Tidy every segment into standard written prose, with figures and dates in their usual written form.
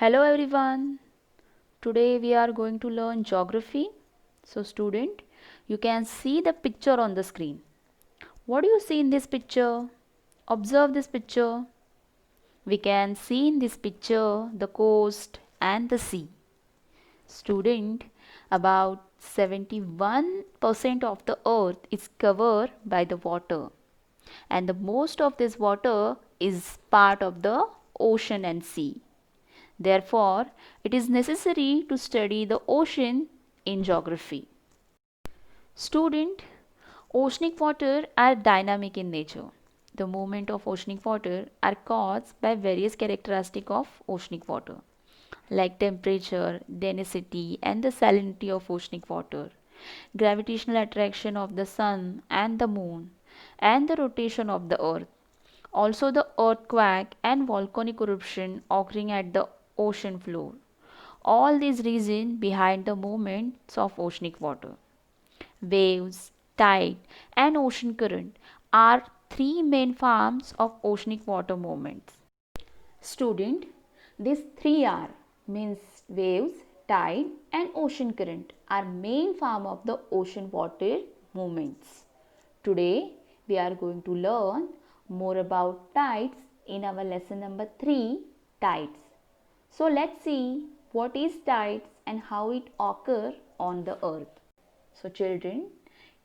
Hello everyone. Today we are going to learn geography. So student, you can see the picture on the screen. What do you see in this picture? Observe this picture. We can see in this picture the coast and the sea. Student, about 71% of the earth is covered by the water, and the most of this water is part of the ocean and sea. Therefore, it is necessary to study the ocean in geography. Student, oceanic water are dynamic in nature. The movement of oceanic water are caused by various characteristics of oceanic water, like temperature, density, and the salinity of oceanic water, gravitational attraction of the sun and the moon, and the rotation of the earth. Also, the earthquake and volcanic eruption occurring at the ocean floor. All these reasons behind the movements of oceanic water. Waves, tide, and ocean current are three main forms of oceanic water movements. Student, these three are means waves, tide, and ocean current are main form of the ocean water movements. Today we are going to learn more about tides in our lesson number 3, tides. So let's see what is tides and how it occur on the earth. So children,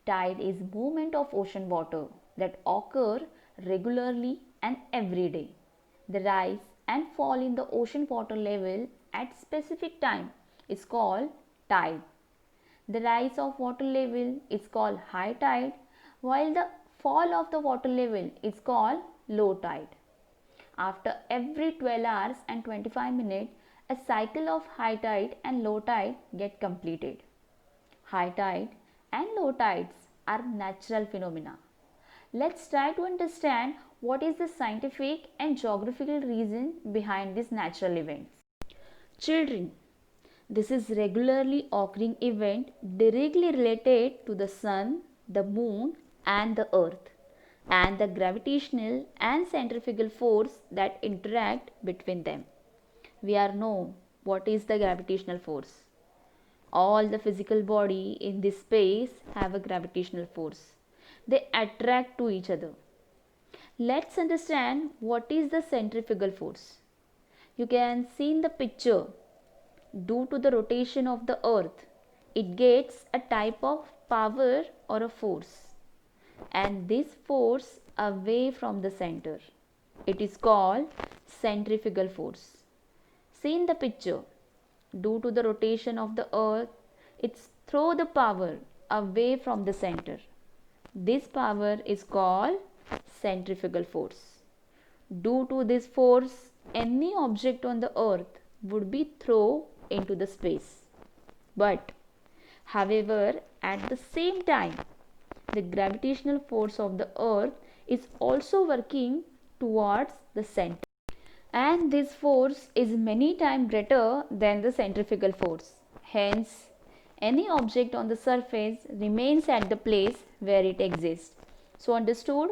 tide is movement of ocean water that occur regularly and every day. The rise and fall in the ocean water level at specific time is called tide. The rise of water level is called high tide, while the fall of the water level is called low tide. After every 12 hours and 25 minutes, a cycle of high tide and low tide get completed. High tide and low tides are natural phenomena. Let's try to understand what is the scientific and geographical reason behind these natural events. Children, this is regularly occurring event directly related to the sun, the moon and the earth, and the gravitational and centrifugal force that interact between them. We are know what is the gravitational force. All the physical body in this space have a gravitational force. They attract to each other. Let's understand what is the centrifugal force. You can see in the picture, due to the rotation of the earth, it gets a type of power or a force, and this force away from the center. It is called centrifugal force. See in the picture, due to the rotation of the earth, it's throw the power away from the center. This power is called centrifugal force. Due to this force, any object on the earth would be thrown into the space. But, however, at the same time, the gravitational force of the earth is also working towards the center. And this force is many times greater than the centrifugal force. Hence, any object on the surface remains at the place where it exists. So understood?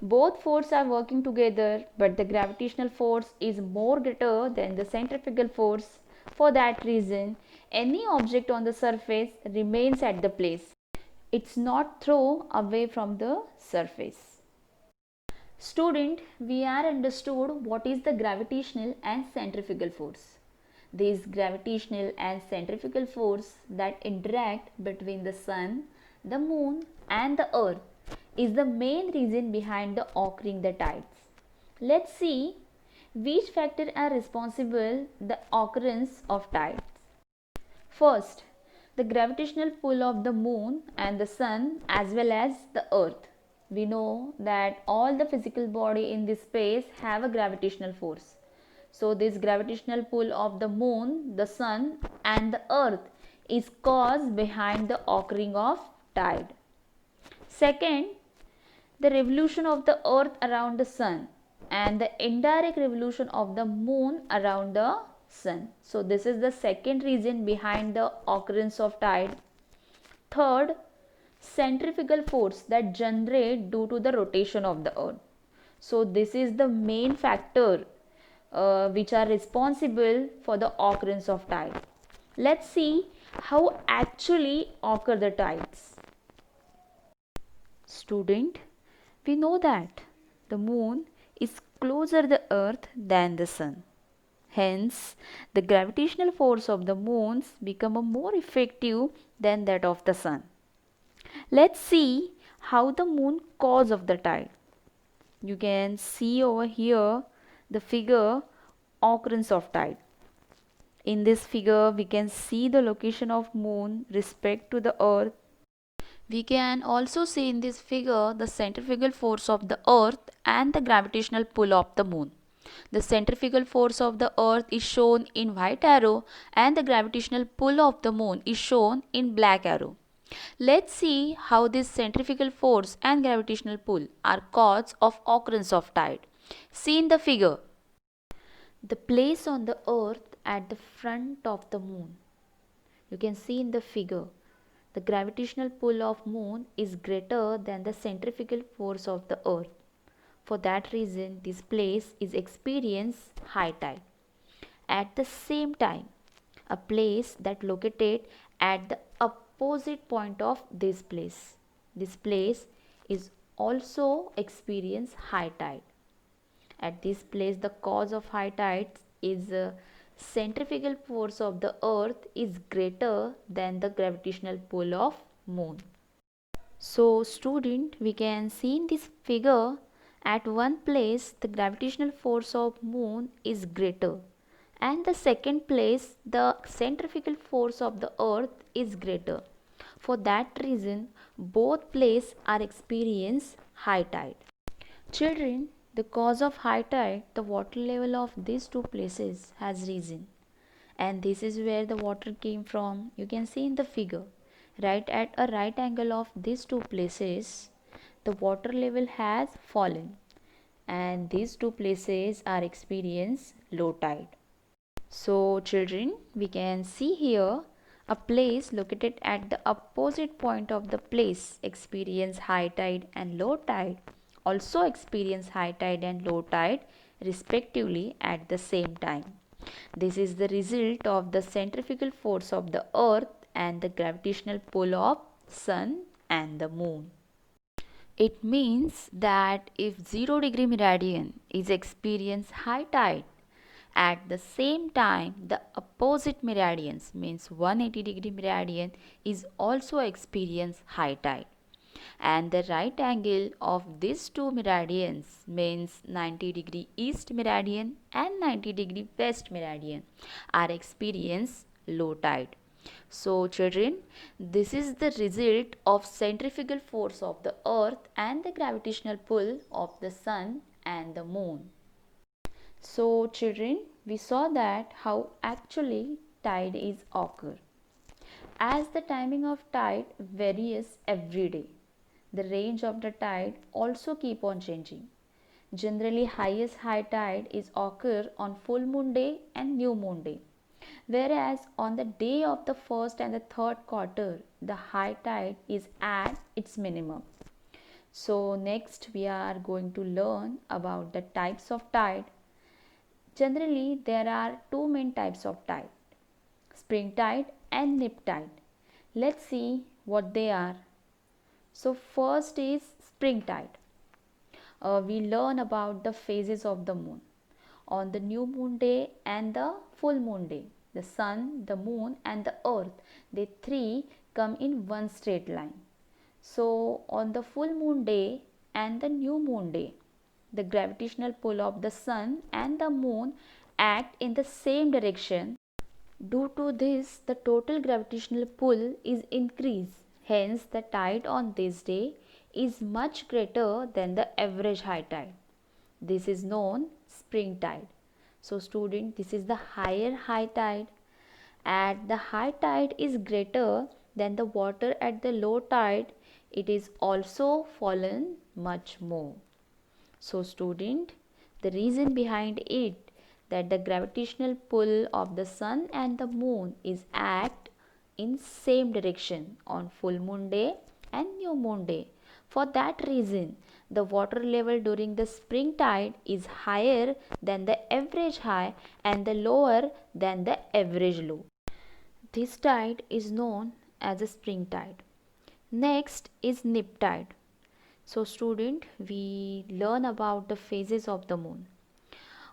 Both forces are working together, but the gravitational force is more greater than the centrifugal force. For that reason, any object on the surface remains at the place. It's not thrown away from the surface. Student, we are understood what is the gravitational and centrifugal force. These gravitational and centrifugal force that interact between the sun, the moon and the earth is the main reason behind the occurring the tides. Let's see which factors are responsible the occurrence of tides. First, the gravitational pull of the moon and the sun as well as the earth. We know that all the physical body in this space have a gravitational force. So this gravitational pull of the moon, the sun and the earth is caused behind the occurring of tide. Second, the revolution of the earth around the sun and the indirect revolution of the moon around the sun. So this is the second reason behind the occurrence of tide. Third, centrifugal force that generate due to the rotation of the earth. So this is the main factor which are responsible for the occurrence of tide. Let's see how actually occur the tides. Student, we know that the moon is closer to the earth than the sun. Hence, the gravitational force of the moons become more effective than that of the sun. Let's see how the moon cause of the tide. You can see over here the figure occurrence of tide. In this figure, we can see the location of moon respect to the earth. We can also see in this figure the centrifugal force of the earth and the gravitational pull of the moon. The centrifugal force of the earth is shown in white arrow and the gravitational pull of the moon is shown in black arrow. Let's see how this centrifugal force and gravitational pull are cause of occurrence of tide. See in the figure. The place on the earth at the front of the moon. You can see in the figure. The gravitational pull of moon is greater than the centrifugal force of the earth. For that reason, this place is experience high tide. At the same time, a place that located at the opposite point of this place is also experience high tide. At this place, the cause of high tides is centrifugal force of the earth is greater than the gravitational pull of moon. So student, we can see in this figure at one place the gravitational force of moon is greater and the second place the centrifugal force of the earth is greater. For that reason both places are experience high tide. Children, the cause of high tide, the water level of these two places has risen and this is where the water came from. You can see in the figure. Right at a right angle of these two places, the water level has fallen and these two places are experience low tide. So children, we can see here a place located at the opposite point of the place experience high tide and low tide, also experience high tide and low tide respectively at the same time. This is the result of the centrifugal force of the earth and the gravitational pull of sun and the moon. It means that if 0 degree meridian is experience high tide, at the same time the opposite meridians means 180 degree meridian is also experience high tide. And the right angle of these two meridians means 90 degree east meridian and 90 degree west meridian are experience low tide. So children, this is the result of centrifugal force of the earth and the gravitational pull of the sun and the moon. So children, we saw that how actually tide is occur. As the timing of tide varies every day, the range of the tide also keep on changing. Generally, highest high tide is occur on full moon day and new moon day, whereas on the day of the first and the third quarter, the high tide is at its minimum. So next we are going to learn about the types of tide. Generally, there are two main types of tide, spring tide and neap tide. Let's see what they are. So first is spring tide. We learn about the phases of the moon. On the new moon day and the full moon day, the sun, the moon and the earth, they three come in one straight line. So on the full moon day and the new moon day, the gravitational pull of the sun and the moon act in the same direction. Due to this, the total gravitational pull is increased. Hence, the tide on this day is much greater than the average high tide. This is known spring tide. So student, this is the higher high tide. At the high tide is greater than the water at the low tide, it is also fallen much more. So student, the reason behind it that the gravitational pull of the sun and the moon is act in same direction on full moon day and new moon day. For that reason, the water level during the spring tide is higher than the average high and the lower than the average low. This tide is known as a spring tide. Next is Neap Tide. So student, we learn about the phases of the moon.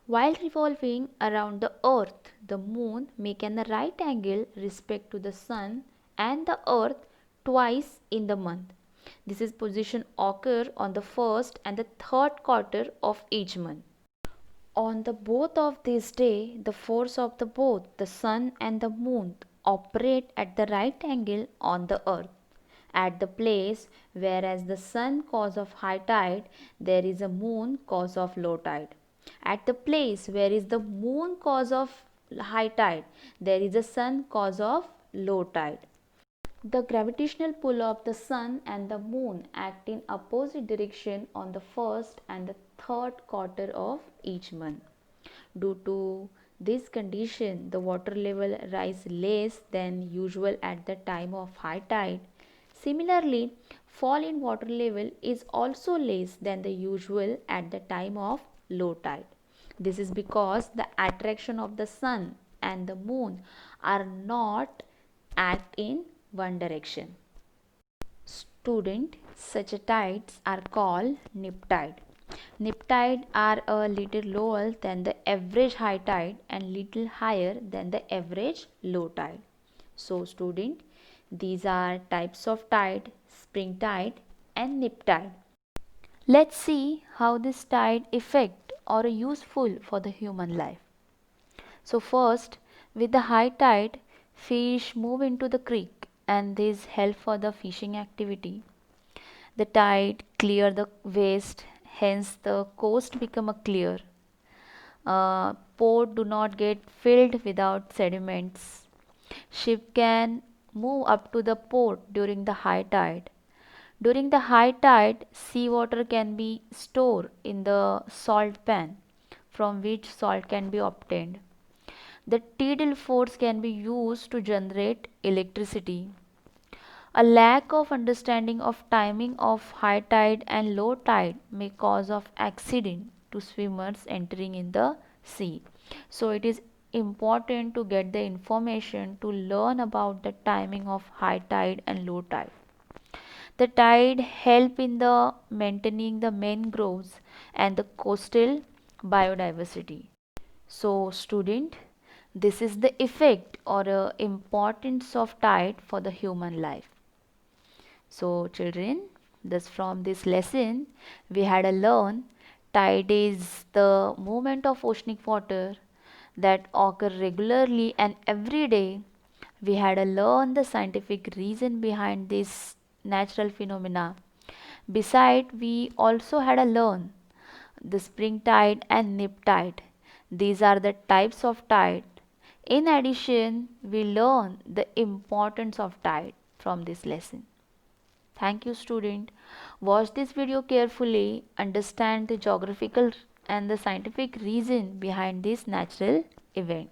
While revolving around the earth, the moon make an right angle respect to the sun and the earth twice in the month. This is position occur on the first and the third quarter of each month. On the both of these day, the force of the both the sun and the moon operate at the right angle on the earth. At the place whereas the sun cause of high tide, there is a moon cause of low tide. At the place where is the moon cause of high tide, there is a sun cause of low tide. The gravitational pull of the sun and the moon act in opposite direction on the first and the third quarter of each month. Due to this condition, the water level rise less than usual at the time of high tide. Similarly, fall in water level is also less than the usual at the time of low tide. This is because the attraction of the sun and the moon are not act in one direction. Student, such tides are called Neap Tide. Neap Tide are a little lower than the average high tide and little higher than the average low tide. So student, these are types of tide: spring tide and Neap Tide. Let's see how this tide effect are useful for the human life. So first, with the high tide, fish move into the creek and this help for the fishing activity. The tide clear the waste, hence the coast become a clear. Port do not get filled without sediments. Ship can move up to the port during the high tide. During the high tide, seawater can be stored in the salt pan from which salt can be obtained. The tidal force can be used to generate electricity. A lack of understanding of timing of high tide and low tide may cause of accident to swimmers entering in the sea. So it is important to get the information to learn about the timing of high tide and low tide. The tide help in the maintaining the mangroves and the coastal biodiversity. So student, this is the effect or importance of tide for the human life. So children, thus from this lesson we had a learn tide is the movement of oceanic water that occur regularly and every day. We had a learn the scientific reason behind this natural phenomena. Beside, we also had a learn the spring tide and Neap tide. These are the types of tide. In addition, we learn the importance of tide from this lesson. Thank you student. Watch this video carefully, understand the geographical and the scientific reason behind this natural event.